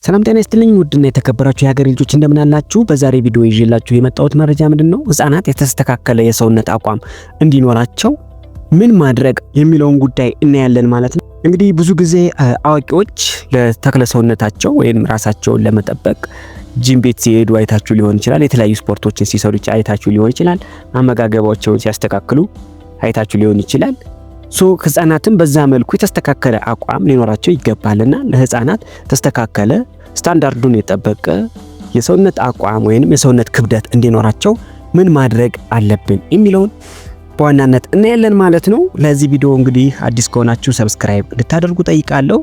ሰላም ጤና ይስጥልኝ ውድና የተከበራችሁ የሀገር ልጆች እንደምን አላችሁ? በዛሬ ቪዲዮ ይዤላችሁ የመጣሁት መረጃ ምንድነው? ህፃናት የተስተካከለ የሰውነት አቋም እንዲኖራቸው ምን ማድረግ የሚለውን ጉዳይ እናያለን ማለት ነው። እንግዲህ ብዙ ጊዜ አዋቂዎች ለተክለ ሰውነታቸው ወይም ራሳቸውን ለመጠበቅ ጂም ቤት ሲሄዱ አይታችሁ ሊሆን ይችላል። የተለያዩ ስፖርቶችን ሲሰሩ አይታችሁ ሊሆን ይችላል። አመጋገባቸውን ሲያስተካክሉ አይታችሁ ሊሆን ይችላል። ህፃናትም በዛ መልኩ የተስተካከለ አቋም ሊኖራቸው ይገባልና ለህፃናት ተስተካከለ ስታንዳርዱን የጠበቀ የሰውነት አቋም ወይንም የሰውነት ክብደት እንዲኖራቸው ምን ማድረግ አለብን የሚለውን በዋናነት እናያለን ማለት ነው። ለዚህ ቪዲዮ እንግዲህ አዲስ ከሆናችሁ ሰብስክራይብ እንድታደርጉ ጠይቃለሁ።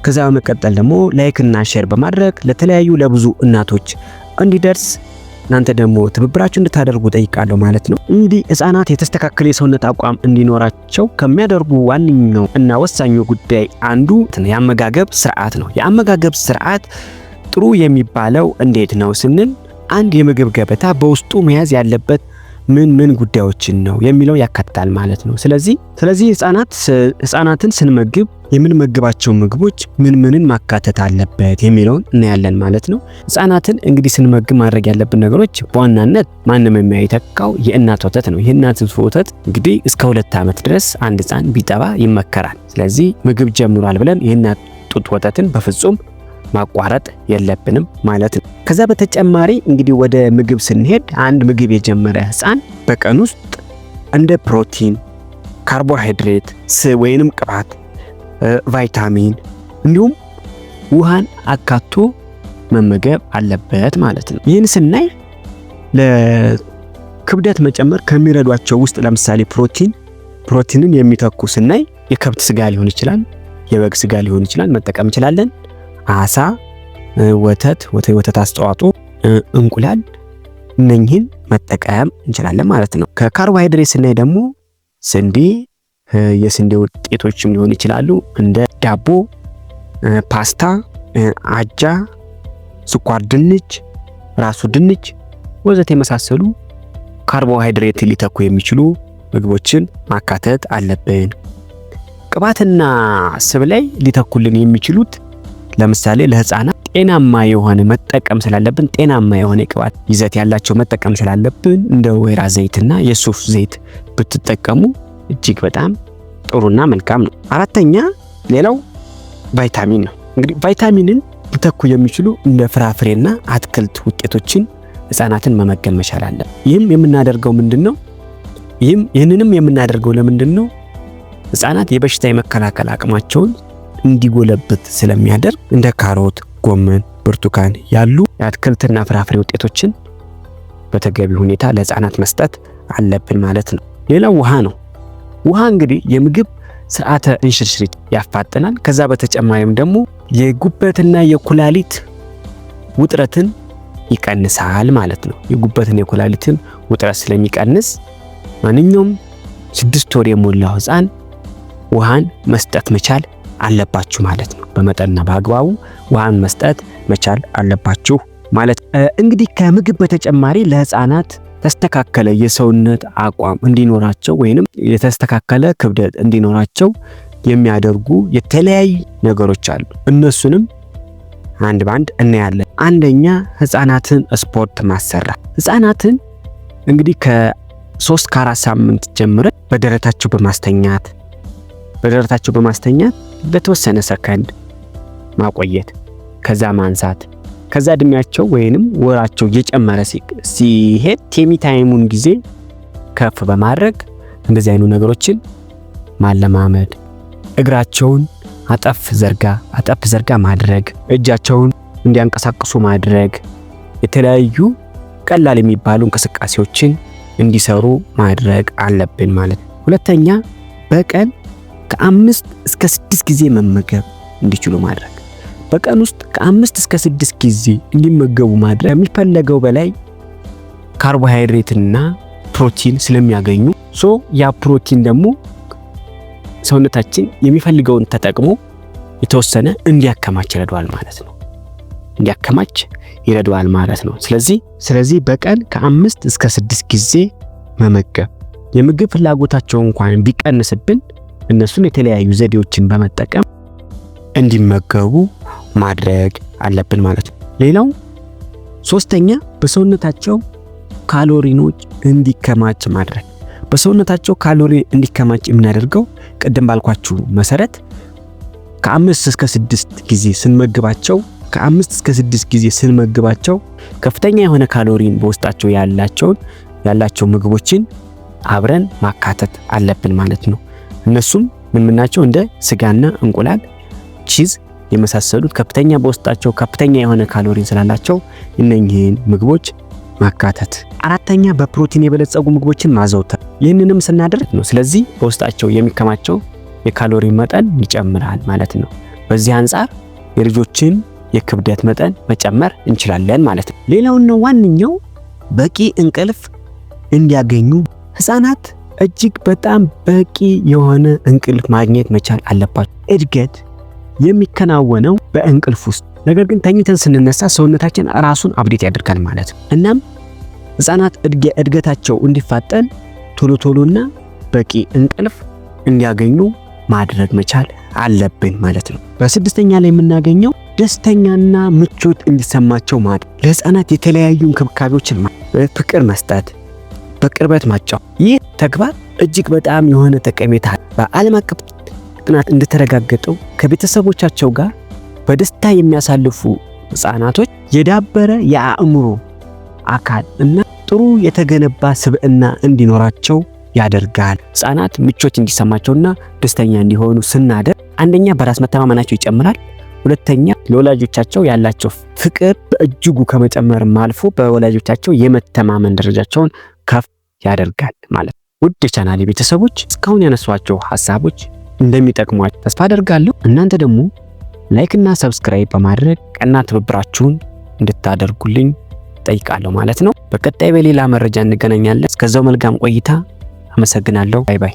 ከዛ በመቀጠል ደግሞ ላይክ እና ሼር በማድረግ ለተለያዩ ለብዙ እናቶች እንዲደርስ እናንተ ደግሞ ትብብራችሁ እንድታደርጉ ጠይቃለሁ ማለት ነው። እንግዲህ ህፃናት የተስተካከለ የሰውነት አቋም እንዲኖራቸው ከሚያደርጉ ዋነኛው እና ወሳኙ ጉዳይ አንዱ የአመጋገብ ስርዓት ነው። የአመጋገብ ስርዓት ጥሩ የሚባለው እንዴት ነው ስንል አንድ የምግብ ገበታ በውስጡ መያዝ ያለበት ምን ጉዳዮችን ነው የሚለው ያካትታል ማለት ነው። ስለዚህ ህፃናትን ስንመግብ የምንመግባቸው ምግቦች ምንን ማካተት አለበት የሚለውን እናያለን ማለት ነው። ህፃናትን እንግዲህ ስንመግብ ማድረግ ያለብን ነገሮች በዋናነት ማንም የማይተካው የእናት ወተት ነው። የእናት ወተት እንግዲህ እስከ 2 ዓመት ድረስ አንድ ህፃን ቢጠባ ይመከራል። ስለዚህ ምግብ ጀምሯል ብለን የእናት ጡት ወተትን በፍጹም ማቋረጥ የለብንም ማለት ነው። ከዛ በተጨማሪ እንግዲህ ወደ ምግብ ስንሄድ አንድ ምግብ የጀመረ ህፃን በቀን ውስጥ እንደ ፕሮቲን፣ ካርቦሃይድሬት፣ ስብ ወይንም ቅባት፣ ቫይታሚን እንዲሁም ውሃን አካቶ መመገብ አለበት ማለት ነው። ይህን ስናይ ለክብደት መጨመር ከሚረዷቸው ውስጥ ለምሳሌ ፕሮቲንን የሚተኩ ስናይ የከብት ስጋ ሊሆን ይችላል፣ የበግ ስጋ ሊሆን ይችላል መጠቀም እንችላለን። አሳ፣ ወተት አስተዋጽኦ፣ እንቁላል እነኚህን መጠቀም እንችላለን ማለት ነው። ከካርቦሃይድሬት ስናይ ደግሞ ስንዴ፣ የስንዴ ውጤቶችም ሊሆን ይችላሉ እንደ ዳቦ፣ ፓስታ፣ አጃ፣ ስኳር ድንች፣ ራሱ ድንች ወዘተ የመሳሰሉ ካርቦሃይድሬት ሊተኩ የሚችሉ ምግቦችን ማካተት አለብን። ቅባትና ስብ ላይ ሊተኩልን የሚችሉት ለምሳሌ ለህፃናት ጤናማ የሆነ መጠቀም ስላለብን ጤናማ የሆነ ቅባት ይዘት ያላቸው መጠቀም ስላለብን እንደ ወይራ ዘይትና የሱፍ ዘይት ብትጠቀሙ እጅግ በጣም ጥሩና መልካም ነው። አራተኛ ሌላው ቫይታሚን ነው። እንግዲህ ቫይታሚንን ሊተኩ የሚችሉ እንደ ፍራፍሬና አትክልት ውጤቶችን ህፃናትን መመገብ መቻል አለ። ይህንንም የምናደርገው ለምንድነው? ህፃናት የበሽታ የመከላከል አቅማቸውን እንዲጎለብት ስለሚያደርግ እንደ ካሮት፣ ጎመን፣ ብርቱካን ያሉ የአትክልትና ፍራፍሬ ውጤቶችን በተገቢ ሁኔታ ለህፃናት መስጠት አለብን ማለት ነው። ሌላው ውሃ ነው። ውሃ እንግዲህ የምግብ ስርዓተ እንሽርሽሪት ያፋጥናል። ከዛ በተጨማሪም ደግሞ የጉበትና የኩላሊት ውጥረትን ይቀንሳል ማለት ነው። የጉበትና የኩላሊትን ውጥረት ስለሚቀንስ ማንኛውም 6 ወር የሞላው ህፃን ውሃን መስጠት መቻል አለባችሁ ማለት ነው። በመጠንና በአግባቡ ውሃን መስጠት መቻል አለባችሁ ማለት እንግዲህ ከምግብ በተጨማሪ ለህፃናት ተስተካከለ የሰውነት አቋም እንዲኖራቸው ወይንም የተስተካከለ ክብደት እንዲኖራቸው የሚያደርጉ የተለያዩ ነገሮች አሉ። እነሱንም አንድ ባንድ እናያለን። አንደኛ ህፃናትን ስፖርት ማሰራት። ህፃናትን እንግዲህ ከ3-4 ሳምንት ጀምረን በደረታቸው በማስተኛት ለተወሰነ ሰከንድ ማቆየት፣ ከዛ ማንሳት፣ ከዛ እድሜያቸው ወይንም ወራቸው እየጨመረ ሲሄድ ቴሚታይሙን ጊዜ ከፍ በማድረግ እንደዚህ አይኑ ነገሮችን ማለማመድ፣ እግራቸውን አጠፍ ዘርጋ ማድረግ፣ እጃቸውን እንዲያንቀሳቅሱ ማድረግ፣ የተለያዩ ቀላል የሚባሉ እንቅስቃሴዎችን እንዲሰሩ ማድረግ አለብን ማለት ነው። ሁለተኛ በቀን ከ5 እስከ 6 ጊዜ መመገብ እንዲችሉ ማድረግ። በቀን ውስጥ ከ5 እስከ 6 ጊዜ እንዲመገቡ ማድረግ የሚፈለገው በላይ ካርቦሃይድሬትና ፕሮቲን ስለሚያገኙ ያ ፕሮቲን ደግሞ ሰውነታችን የሚፈልገውን ተጠቅሞ የተወሰነ እንዲያከማች ይረዳዋል ማለት ነው። ስለዚህ በቀን ከ5 እስከ 6 ጊዜ መመገብ የምግብ ፍላጎታቸው እንኳን ቢቀንስብን እነሱን የተለያዩ ዘዴዎችን በመጠቀም እንዲመገቡ ማድረግ አለብን ማለት ነው። ሌላው ሶስተኛ በሰውነታቸው ካሎሪኖች እንዲከማች ማድረግ። በሰውነታቸው ካሎሪ እንዲከማች የምናደርገው ቅድም ባልኳችሁ መሰረት ከ5 እስከ 6 ጊዜ ስንመግባቸው ከፍተኛ የሆነ ካሎሪን በውስጣቸው ያላቸው ምግቦችን አብረን ማካተት አለብን ማለት ነው። እነሱም ምን ናቸው? እንደ ስጋና እንቁላል፣ ቺዝ የመሳሰሉት በውስጣቸው ከፍተኛ የሆነ ካሎሪን ስላላቸው እነኚህን ምግቦች ማካተት። አራተኛ በፕሮቲን የበለጸጉ ምግቦችን ማዘውተር። ይህንንም ስናደርግ ነው ስለዚህ በውስጣቸው የሚከማቸው የካሎሪን መጠን ይጨምራል ማለት ነው። በዚህ አንፃር የልጆችን የክብደት መጠን መጨመር እንችላለን ማለት ነው። ሌላውና ዋነኛው በቂ እንቅልፍ እንዲያገኙ ህፃናት እጅግ በጣም በቂ የሆነ እንቅልፍ ማግኘት መቻል አለባቸው። እድገት የሚከናወነው በእንቅልፍ ውስጥ። ነገር ግን ተኝተን ስንነሳ ሰውነታችን ራሱን አፕዴት ያደርጋል ማለት ነው። እናም ህፃናት እድገታቸው እንዲፋጠን ቶሎና በቂ እንቅልፍ እንዲያገኙ ማድረግ መቻል አለብን ማለት ነው። በስድስተኛ ላይ የምናገኘው ደስተኛና ምቾት እንዲሰማቸው ማድረግ። ለህፃናት የተለያዩ እንክብካቤዎችን ፍቅር መስጠት፣ በቅርበት ማጫወት። ይህ ተግባር እጅግ በጣም የሆነ ጠቀሜታ በዓለም አቀፍ ጥናት እንደተረጋገጠው ከቤተሰቦቻቸው ጋር በደስታ የሚያሳልፉ ህፃናቶች የዳበረ የአእምሮ አካል እና ጥሩ የተገነባ ስብዕና እንዲኖራቸው ያደርጋል። ህፃናት ምቾት እንዲሰማቸውና ደስተኛ እንዲሆኑ ስናደርግ አንደኛ በራስ መተማመናቸው ይጨምራል። ሁለተኛ ለወላጆቻቸው ያላቸው ፍቅር በእጅጉ ከመጨመርም አልፎ በወላጆቻቸው የመተማመን ደረጃቸውን ከፍ ያደርጋል ማለት ነው። ውድ የቻናሌ ቤተሰቦች እስካሁን ያነሷቸው ሐሳቦች እንደሚጠቅሟችሁ ተስፋ አደርጋለሁ። እናንተ ደግሞ ላይክ እና ሰብስክራይብ በማድረግ ቀና ትብብራችሁን እንድታደርጉልኝ ጠይቃለሁ ማለት ነው። በቀጣይ በሌላ መረጃ እንገናኛለን። እስከዛው መልካም ቆይታ። አመሰግናለሁ። ባይ ባይ።